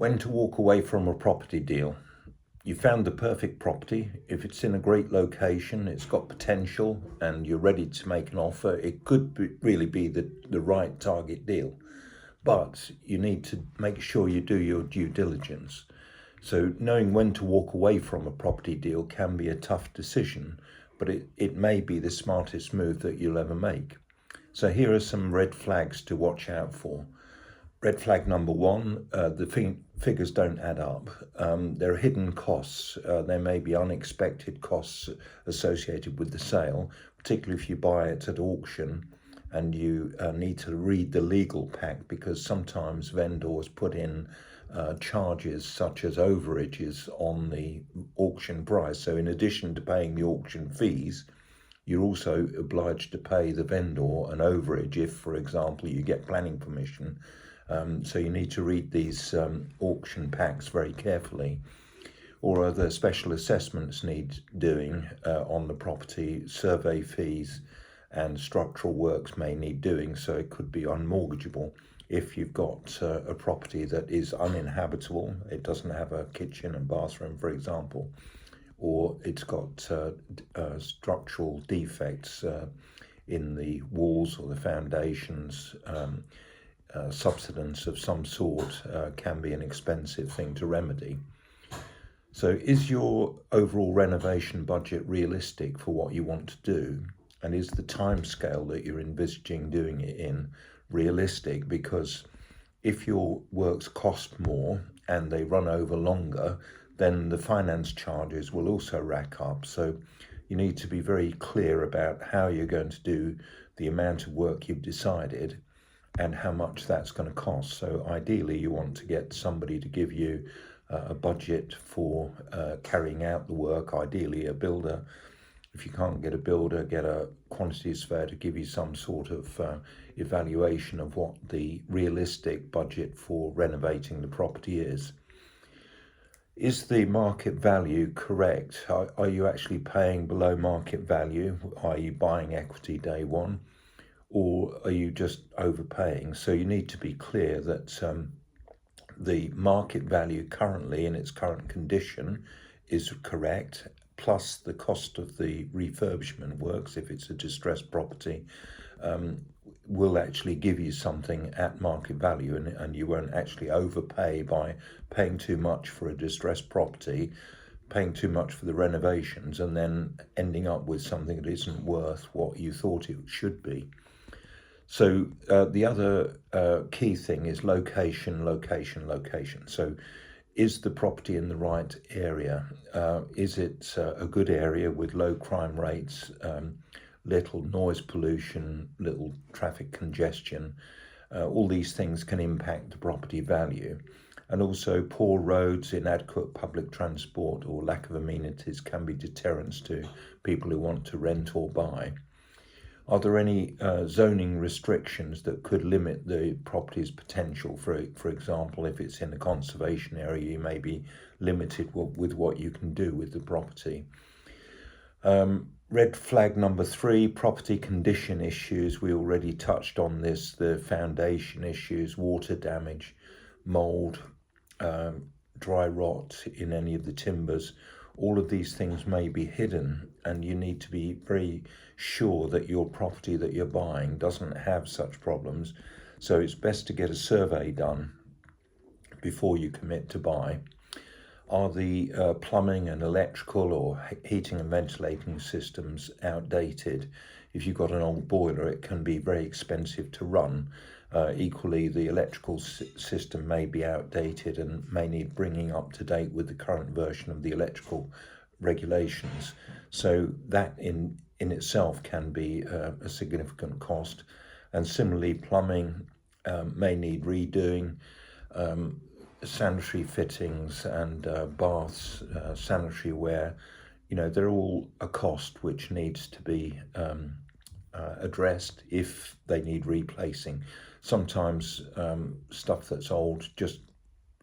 When to walk away from a property deal. You found the perfect property. If it's in a great location, it's got potential, and you're ready to make an offer, it could really be the right target deal. But you need to make sure you do your due diligence. So knowing when to walk away from a property deal can be a tough decision, but it may be the smartest move that you'll ever make. So here are some red flags to watch out for. Red flag number one, the figures don't add up. There are hidden costs. There may be unexpected costs associated with the sale, particularly if you buy it at auction and you need to read the legal pack, because sometimes vendors put in charges such as overages on the auction price. So in addition to paying the auction fees, you're also obliged to pay the vendor an overage if, for example, you get planning permission. So you need to read these auction packs very carefully. Or other special assessments need doing on the property, survey fees and structural works may need doing, so it could be unmortgageable if you've got a property that is uninhabitable. It doesn't have a kitchen and bathroom, for example, or it's got structural defects in the walls or the foundations. Subsidence of some sort can be an expensive thing to remedy. So is your overall renovation budget realistic for what you want to do? And is the time scale that you're envisaging doing it in realistic? Because if your works cost more and they run over longer, then the finance charges will also rack up. So you need to be very clear about how you're going to do the amount of work you've decided and how much that's going to cost. So ideally you want to get somebody to give you a budget for carrying out the work, ideally a builder. If you can't get a builder, get a quantity surveyor to give you some sort of evaluation of what the realistic budget for renovating the property is. Is the market value correct? Are you actually paying below market value? Are you buying equity day one? Or are you just overpaying? So you need to be clear that the market value currently in its current condition is correct, plus the cost of the refurbishment works, if it's a distressed property, will actually give you something at market value, and you won't actually overpay by paying too much for a distressed property, paying too much for the renovations, and then ending up with something that isn't worth what you thought it should be. So the other key thing is location, location, location. So is the property in the right area? Is it a good area with low crime rates, little noise pollution, little traffic congestion? All these things can impact the property value. And also poor roads, inadequate public transport or lack of amenities can be deterrents to people who want to rent or buy. Are there any zoning restrictions that could limit the property's potential? For example, if it's in a conservation area, you may be limited with what you can do with the property. Red flag number 3, property condition issues. We already touched on this, the foundation issues, water damage, mould, dry rot in any of the timbers. All of these things may be hidden, and you need to be very sure that your property that you're buying doesn't have such problems. So it's best to get a survey done before you commit to buy. Are the plumbing and electrical or heating and ventilating systems outdated? If you've got an old boiler, it can be very expensive to run. Equally, the electrical system may be outdated and may need bringing up to date with the current version of the electrical regulations. So that in itself can be a significant cost. And similarly, plumbing may need redoing. Sanitary fittings and baths, sanitary ware, they're all a cost which needs to be addressed if they need replacing. Sometimes stuff that's old just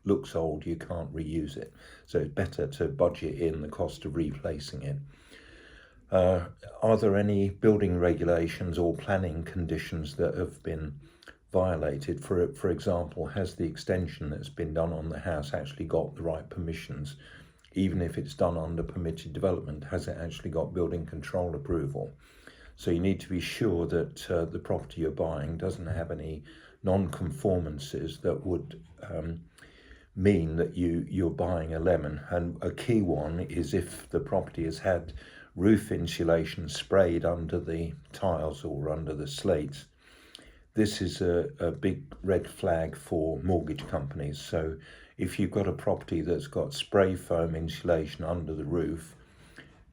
looks old, you can't reuse it. So it's better to budget in the cost of replacing it. Are there any building regulations or planning conditions that have been violated. For example, has the extension that's been done on the house actually got the right permissions? Even if it's done under permitted development, has it actually got building control approval? So you need to be sure that the property you're buying doesn't have any non-conformances that would mean that you're buying a lemon. And a key one is if the property has had roof insulation sprayed under the tiles or under the slates. This is a big red flag for mortgage companies. So if you've got a property that's got spray foam insulation under the roof,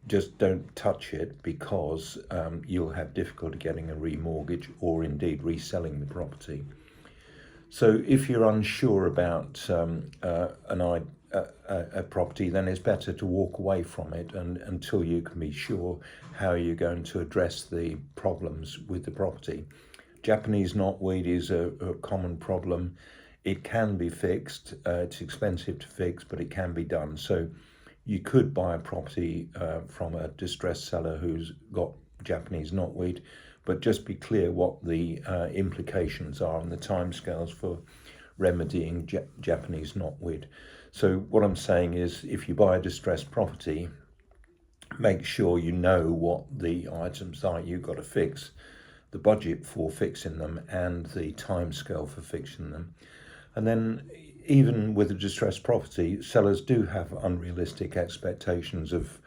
just don't touch it, because you'll have difficulty getting a remortgage or indeed reselling the property. So if you're unsure about a property, then it's better to walk away from it until you can be sure how you're going to address the problems with the property. Japanese knotweed is a common problem. It can be fixed. It's expensive to fix, but it can be done. So you could buy a property from a distressed seller who's got Japanese knotweed, but just be clear what the implications are and the timescales for remedying Japanese knotweed. So what I'm saying is, if you buy a distressed property, make sure you know what the items are you've got to fix, the budget for fixing them, and the timescale for fixing them. And then, even with a distressed property, sellers do have unrealistic expectations of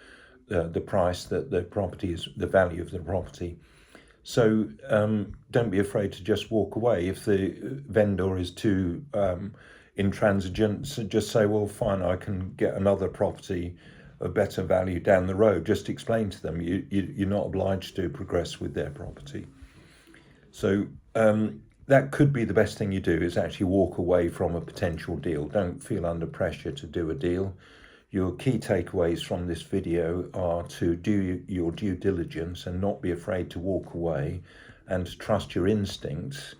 the price that the property is, the value of the property. So don't be afraid to just walk away. If the vendor is too intransigent, so just say, well, fine, I can get another property of better value down the road. Just explain to them you're not obliged to progress with their property. So that could be the best thing you do, is actually walk away from a potential deal. Don't feel under pressure to do a deal. Your key takeaways from this video are to do your due diligence and not be afraid to walk away, and to trust your instincts.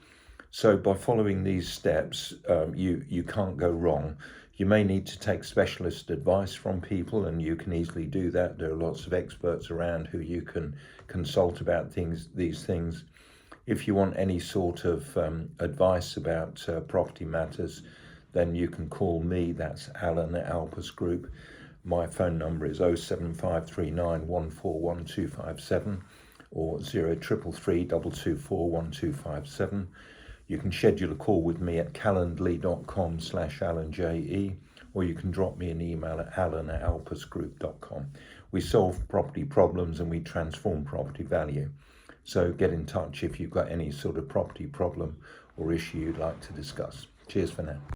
So by following these steps, you can't go wrong. You may need to take specialist advice from people, and you can easily do that. There are lots of experts around who you can consult about these things. If you want any sort of advice about property matters, then you can call me. That's Alan at Alpus Group. My phone number is 07539141257 or 0333224127. You can schedule a call with me at calendly.com/AlanJE, or you can drop me an email at alan@alpusgroup.com. We solve property problems and we transform property value. So get in touch if you've got any sort of property problem or issue you'd like to discuss. Cheers for now.